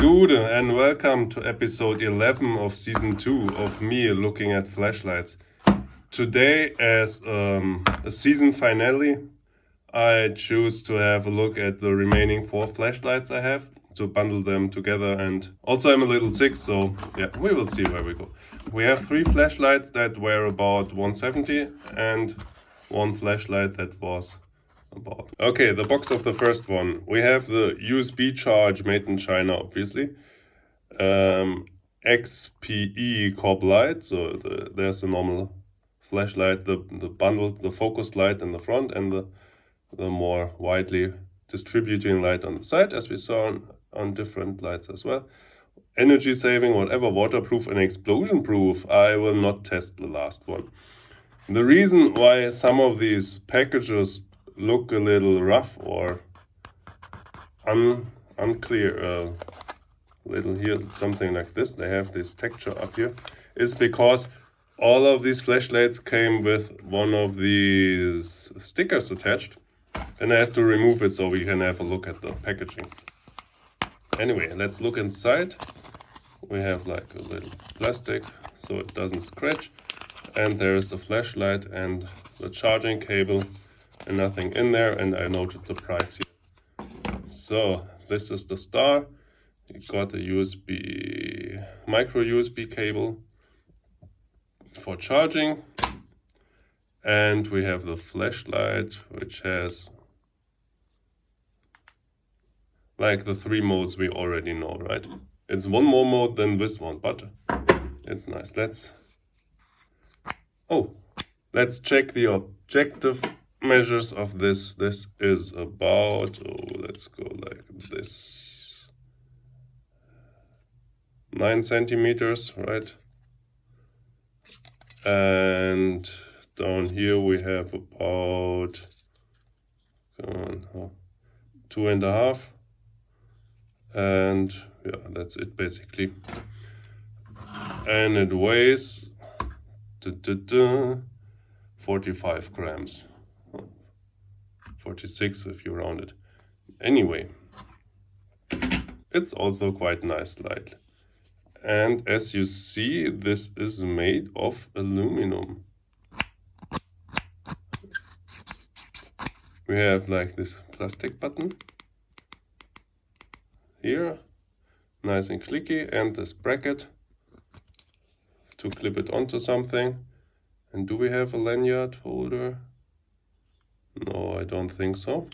Good and welcome to episode 11 of season 2 of me looking at flashlights. Today, as a season finale, I choose to have a look at the remaining 4 flashlights I have, to bundle them together, and also I'm a little sick, so yeah, we will see where we go. We have 3 flashlights that were about 170 and 1 flashlight that was about. Okay, the box of the first one. We have the USB charge made in China, obviously. XPE COB light, so there's a normal flashlight, the bundled, the focused light in the front, and the more widely distributing light on the side, as we saw on different lights as well. Energy saving, whatever, waterproof and explosion proof. I will not test the last one. The reason why some of these packages look a little rough or unclear, little here, something like this, they have this texture up here, is because all of these flashlights came with one of these stickers attached, and I had to remove it so we can have a look at the packaging. Anyway, let's look inside. We have like a little plastic so it doesn't scratch, and there is the flashlight and the charging cable and nothing in there, and I noted the price here. So this is the star. You got a USB, micro USB cable for charging, and we have the flashlight, which has like the 3 modes we already know, right? It's one more mode than this one, but it's nice. Let's check the objective measures of this. This is about, let's go like this, 9 centimeters, right? And down here we have about 2.5, and yeah, that's it basically. And it weighs 45 grams. 46 if you round it. Anyway, it's also quite nice light. And as you see, this is made of aluminum. We have like this plastic button here, nice and clicky, and this bracket to clip it onto something. And do we have a lanyard holder? No, I don't think so.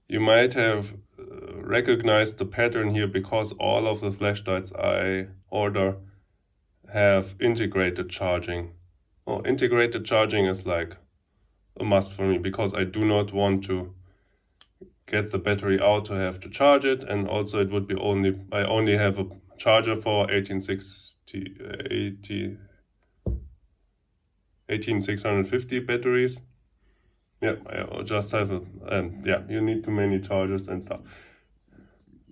You might have recognized the pattern here because all of the flashlights I order have integrated charging. Integrated charging is like a must for me because I do not want to get the battery out to have to charge it, and also it would be I only have a charger for 18650 batteries. Yeah, I just have you need too many chargers and stuff.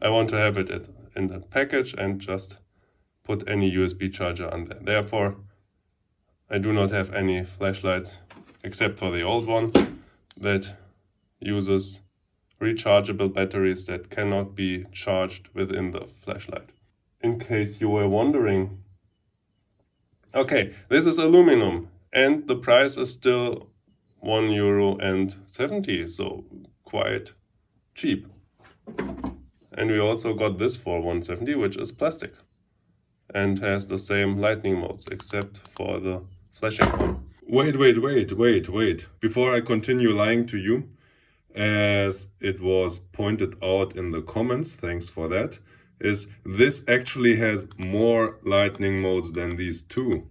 I want to have it in the package and just put any USB charger on there. Therefore, I do not have any flashlights except for the old one that uses rechargeable batteries that cannot be charged within the flashlight. In case you were wondering. Okay, this is aluminum and the price is still €1.70, so quite cheap. And we also got this for 170, which is plastic and has the same lightning modes except for the flashing one. Wait. Before I continue lying to you, as it was pointed out in the comments, thanks for that, is this actually has more lightning modes than these 2.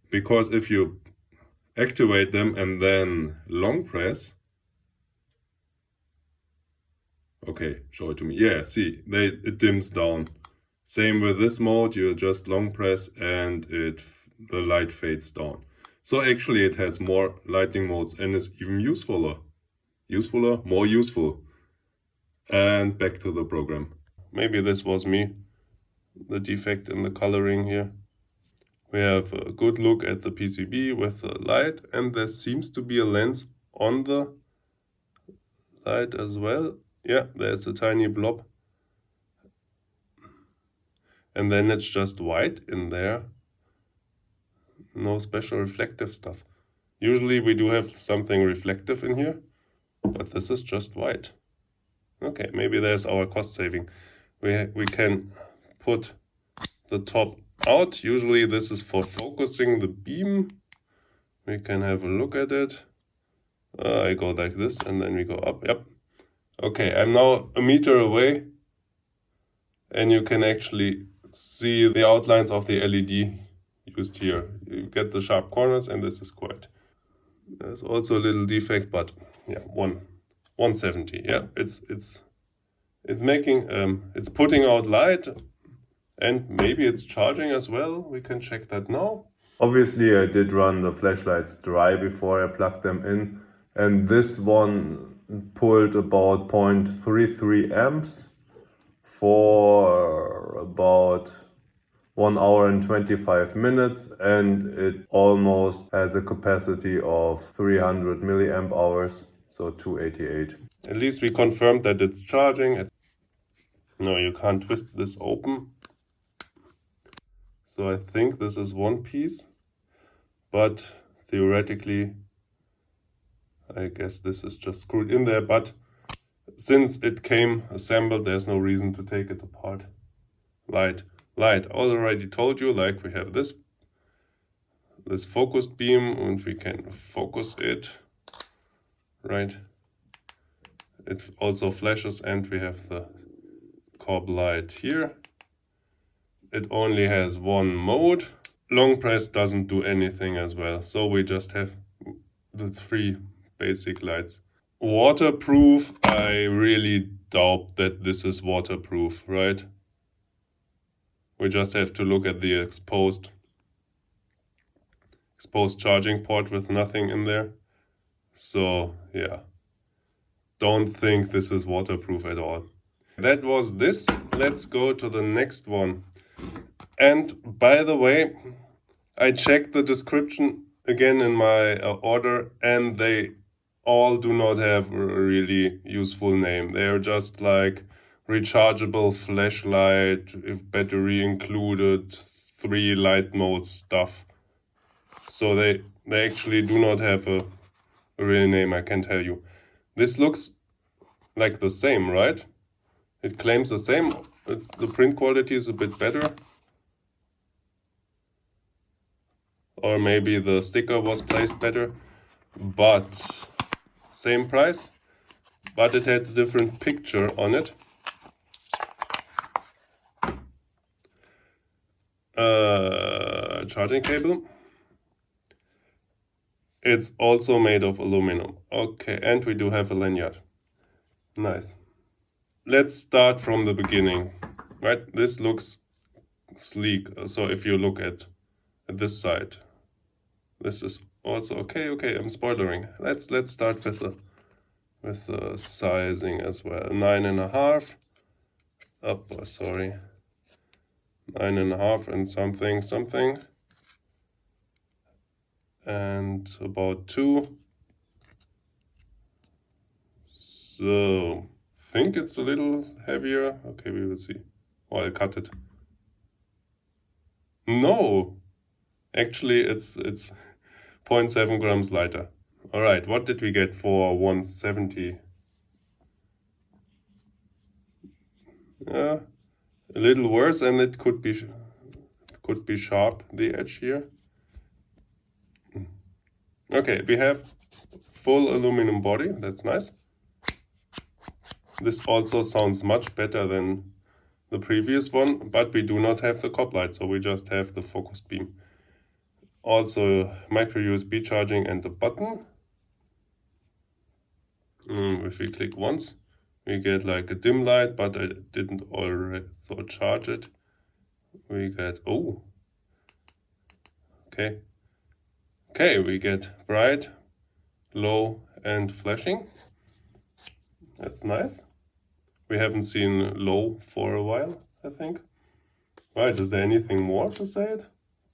Because if you activate them and then long press, okay, show it to me. Yeah, see, it dims down. Same with this mode, you just long press and the light fades down. So actually it has more lightning modes and is even more useful. And back to the program. Maybe this was me, the defect in the coloring here. We have a good look at the PCB with the light, and there seems to be a lens on the light as well. Yeah, there's a tiny blob and then it's just white in there. No special reflective stuff. Usually we do have something reflective in here, but this is just white. Okay, maybe there's our cost saving. We can put the top out. Usually this is for focusing the beam. We can have a look at it. I go like this and then we go up. Yep. Okay, I'm now a meter away and you can actually see the outlines of the LED used here. You get the sharp corners and this is quite. There's also a little defect, but yeah, 170. Yeah, it's making it's putting out light, and maybe it's charging as well. We can check that now. Obviously I did run the flashlights dry before I plugged them in, and this one pulled about 0.33 amps for about 1 hour and 25 minutes, and it almost has a capacity of 300 milliamp hours, so 288. At least we confirmed that it's charging. No, you can't twist this open. So I think this is one piece, but theoretically, I guess this is just screwed in there, but since it came assembled, there's no reason to take it apart. Light, already told you, like we have this focused beam and we can focus it, right? It also flashes and we have the COB light here. It only has one mode. Long press doesn't do anything as well, so we just have the 3 basic lights. Waterproof, I really doubt that this is waterproof, right? We just have to look at the exposed charging port with nothing in there. So yeah, don't think this is waterproof at all. That was this. Let's go to the next one. And by the way, I checked the description again in my order, and they all do not have a really useful name. They're just like rechargeable flashlight, if battery included, 3 light mode stuff. So they actually do not have a real name, I can tell you. This looks like the same, right? It claims the same. The print quality is a bit better. Or maybe the sticker was placed better. But same price. But it had a different picture on it. Charging cable. It's also made of aluminum. Okay, and we do have a lanyard. Nice. Let's start from the beginning. Right, this looks sleek. So if you look at this side, this is also okay. Okay, I'm spoilering. Let's start with the sizing as well. 9.5. Oh, sorry. 9.5 and something. And about 2. So I think it's a little heavier. Okay, we will see. Oh, I'll cut it. No, actually it's 0.7 grams lighter. All right, what did we get for 170? A little worse, and it could be sharp, the edge here. Okay, we have full aluminum body. That's nice. This also sounds much better than the previous one, but we do not have the COB light, so we just have the focused beam. Also micro USB charging and the button. If we click once, we get like a dim light, but I didn't already charge it. We get, oh, okay. Okay, we get bright, low, and flashing. That's nice. We haven't seen low for a while, I think. Right, is there anything more to say it?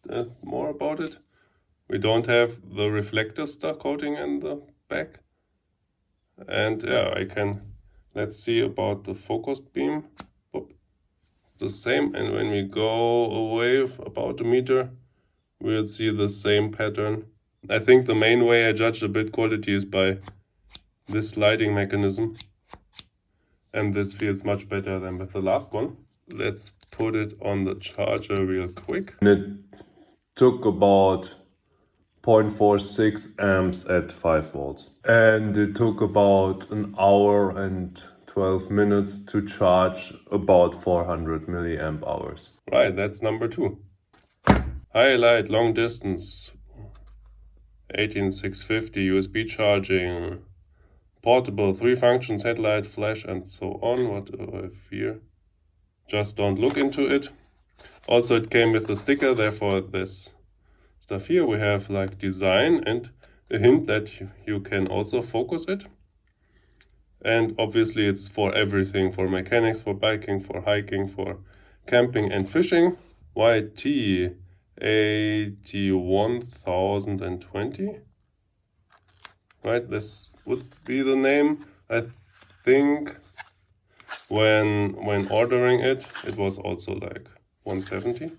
There's more about it. We don't have the reflector star coating in the back. And yeah, let's see about the focused beam. Oop, the same, and when we go away about a meter, we'll see the same pattern. I think the main way I judge the bit quality is by this sliding mechanism, and this feels much better than with the last one. Let's put it on the charger real quick. And it took about 0.46 amps at 5 volts. And it took about an hour and 12 minutes to charge about 400 milliamp hours. Right, that's number 2. Highlight long distance, 18650 USB charging, portable, 3 functions, headlight, flash, and so on. What do I fear? Just don't look into it. Also, it came with a sticker, therefore this stuff here we have like design and a hint that you can also focus it. And obviously it's for everything, for mechanics, for biking, for hiking, for camping and fishing. YT 81020. Right, this would be the name. I think when ordering it, it was also like 170.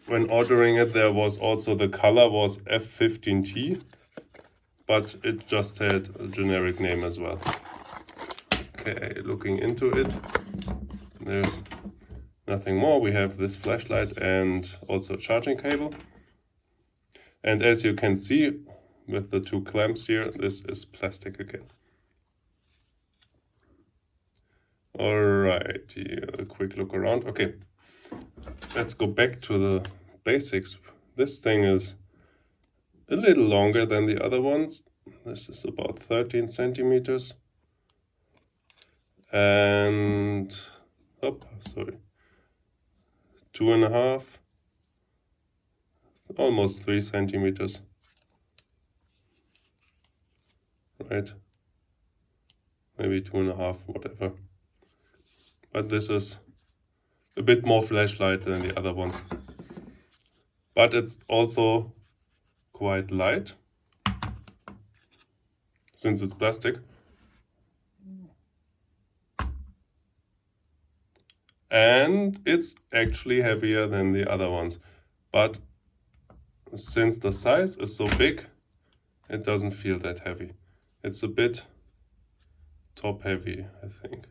When ordering it, there was also the color was F15T, but it just had a generic name as well. Okay, looking into it, there's nothing more. We have this flashlight and also a charging cable. And as you can see with the 2 clamps here, this is plastic again. Alright, a quick look around. Okay, let's go back to the basics. This thing is a little longer than the other ones. This is about 13 centimeters. And, 2.5, almost 3 centimeters. Right? Maybe 2.5, whatever. But this is a bit more flashlight than the other ones. But it's also quite light, since it's plastic. And it's actually heavier than the other ones. But since the size is so big, it doesn't feel that heavy. It's a bit top heavy, I think.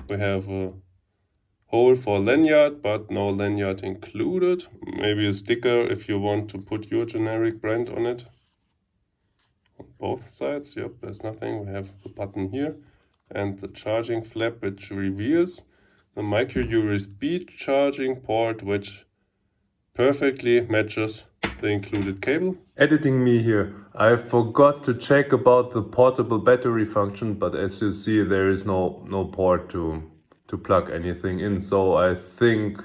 We have a hole for lanyard, but no lanyard included. Maybe a sticker if you want to put your generic brand on it. On both sides, yep, there's nothing. We have the button here and the charging flap, which reveals the micro USB charging port, which perfectly matches the included cable. Editing me here. I forgot to check about the portable battery function, but as you see, there is no port to plug anything in, so I think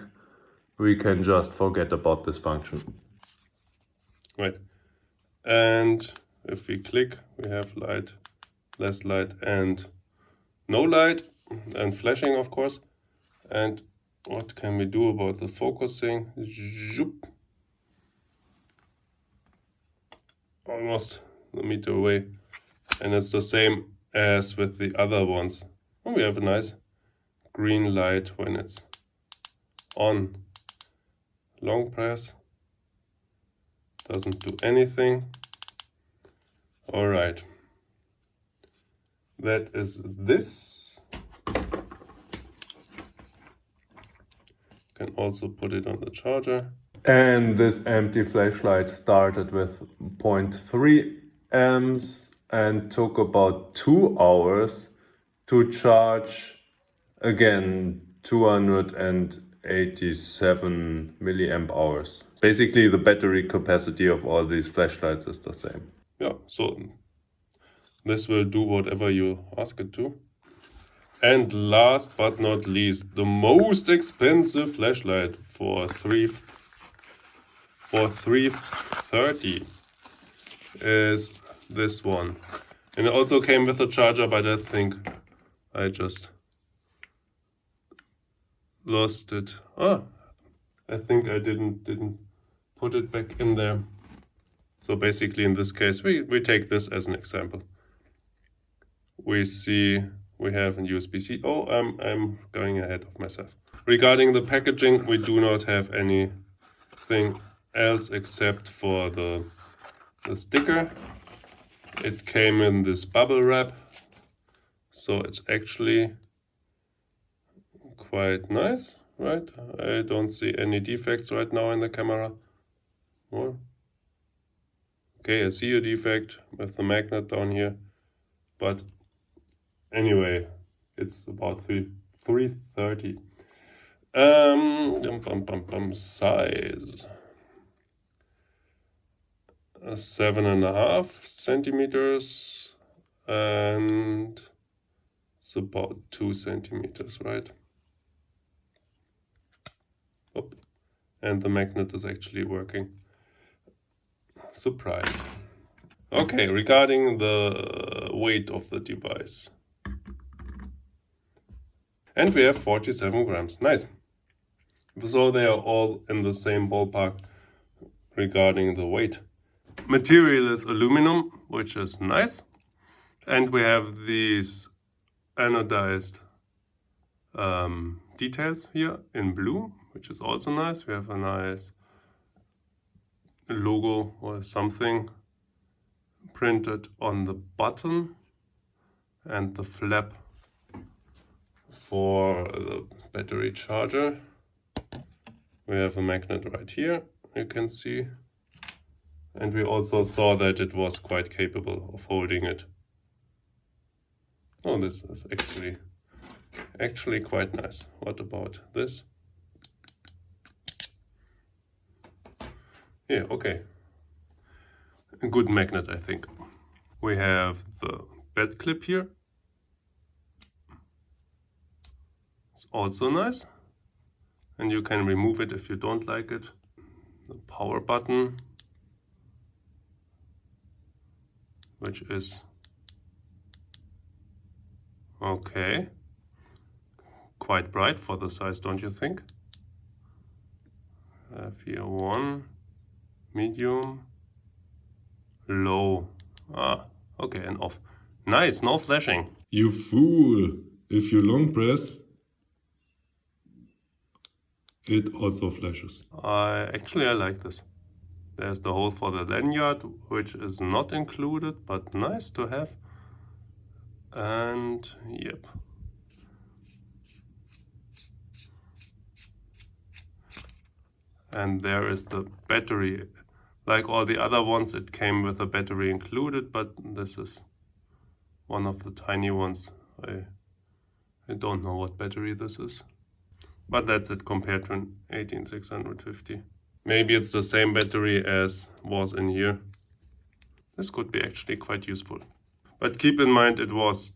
we can just forget about this function. Right, and if we click, we have light, less light, and no light, and flashing, of course. And what can we do about the focusing? Zoop. Almost a meter away, and it's the same as with the other ones. And we have a nice green light when it's on. Long press doesn't do anything. All right, that is this. Can also put it on the charger. And this empty flashlight started with 0.3 amps and took about 2 hours to charge, again, 287 milliamp hours. Basically, the battery capacity of all these flashlights is the same. Yeah, so this will do whatever you ask it to. And last but not least, the most expensive flashlight for 330 is this one. And it also came with a charger, but I think I just lost it. I think I didn't put it back in there. So basically in this case, we take this as an example. We see we have a USB-C. Oh, I'm going ahead of myself. Regarding the packaging, we do not have anything else except for the sticker. It came in this bubble wrap, so it's actually quite nice, right? I don't see any defects right now in the camera. Oh. Okay, I see a defect with the magnet down here, but anyway, it's about 330. Size 7.5 centimeters, and it's about 2 centimeters, right? Oh, and the magnet is actually working. Surprise. Okay, regarding the weight of the device. And we have 47 grams. Nice. So they are all in the same ballpark regarding the weight. Material is aluminum, which is nice. And we have these anodized details here in blue, which is also nice. We have a nice logo or something printed on the button, and the flap for the battery charger. We have a magnet right here, you can see. And we also saw that it was quite capable of holding it. Oh, this is actually quite nice. What about this? Yeah, okay. A good magnet, I think. We have the bed clip here. It's also nice. And you can remove it if you don't like it. The power button, which is okay. Quite bright for the size, don't you think? I have here 1, medium, low. Ah, okay, and off. Nice, no flashing. You fool! If you long press, it also flashes. Actually, I like this. There's the hole for the lanyard, which is not included, but nice to have. And yep. And there is the battery. Like all the other ones, it came with a battery included, but this is one of the tiny ones. I don't know what battery this is. But that's it compared to an 18650. Maybe it's the same battery as was in here. This could be actually quite useful. But keep in mind it was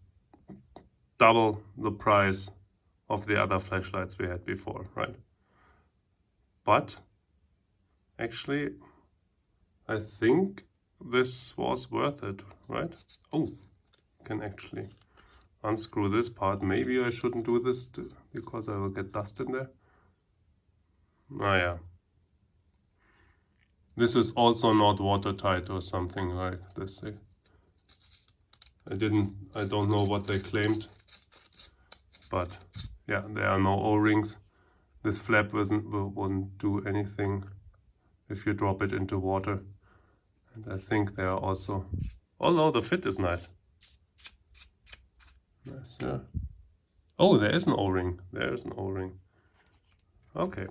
double the price of the other flashlights we had before, right? But actually, I think this was worth it, right? Oh, can actually unscrew this part. Maybe I shouldn't do this because I will get dust in there. Ah, yeah. This is also not watertight or something like this. I don't know what they claimed, but yeah, there are no O-rings. This flap wouldn't do anything if you drop it into water. And I think they are also, although the fit is nice. Nice, yeah. Oh, there is an O-ring. There's an O-ring. Okay.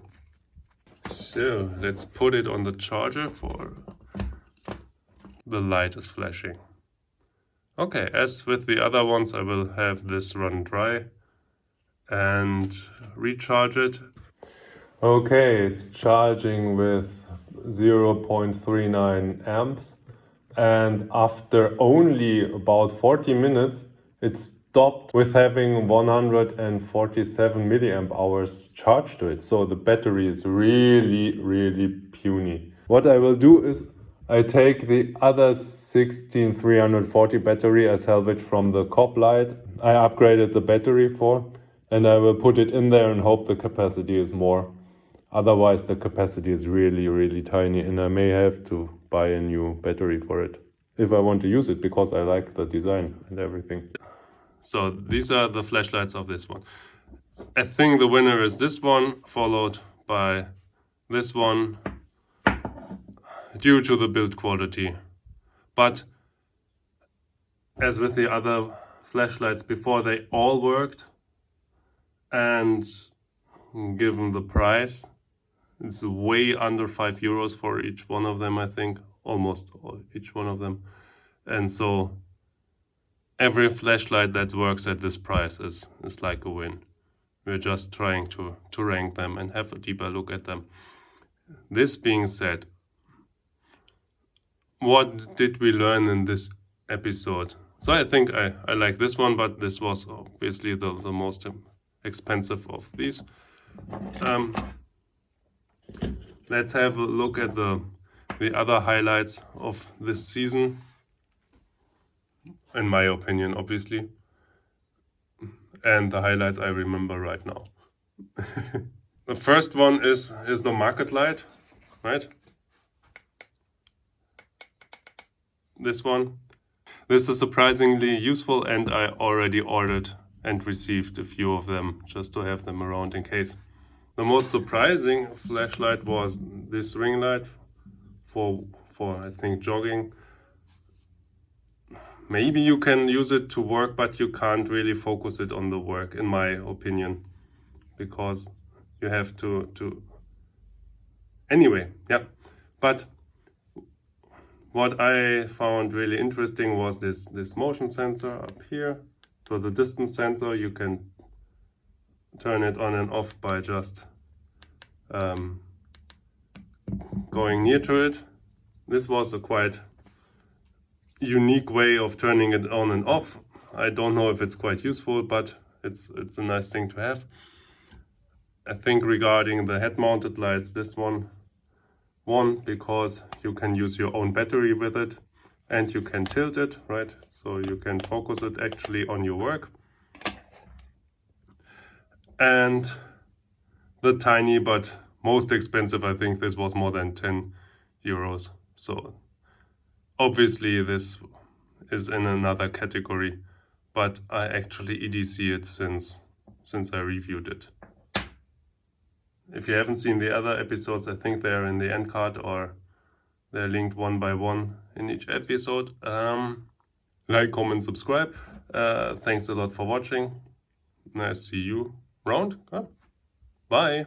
So let's put it on the charger for the light is flashing. Okay, as with the other ones, I will have this run dry and recharge it. Okay, it's charging with 0.39 amps, and after only about 40 minutes it stopped with having 147 milliamp hours charge to it. So the battery is really puny. What I will do is I take the other 16340 battery I salvaged from the COB light. I upgraded the battery for, and I will put it in there and hope the capacity is more. Otherwise the capacity is really tiny, and I may have to buy a new battery for it if I want to use it, because I like the design and everything. So these are the flashlights of this one. I think the winner is this one, followed by this one, due to the build quality. But as with the other flashlights before, they all worked, and given the price, it's way under €5 for each one of them, I think, almost each one of them. And so every flashlight that works at this price is like a win. We're just trying to rank them and have a deeper look at them. This being said, what did we learn in this episode? So I think I like this one, but this was obviously the most expensive of these. Let's have a look at the other highlights of this season, in my opinion, obviously, and the highlights I remember right now. The first one is the market light, right? This one. This is surprisingly useful, and I already ordered and received a few of them just to have them around in case. The most surprising flashlight was this ring light for I think jogging. Maybe you can use it to work, but you can't really focus it on the work, in my opinion, because you have to anyway, yeah. But what I found really interesting was this motion sensor up here. So the distance sensor, you can turn it on and off by just going near to it. This was a quite unique way of turning it on and off. I don't know if it's quite useful, but it's a nice thing to have. I think regarding the head-mounted lights, this one won because you can use your own battery with it and you can tilt it, right? So you can focus it actually on your work. And the tiny but most expensive, I think this was more than €10. So obviously this is in another category, but I actually EDC it since I reviewed it. If you haven't seen the other episodes, I think they're in the end card or they're linked one by one in each episode. Like, comment, subscribe. Thanks a lot for watching. Nice to see you around. Bye.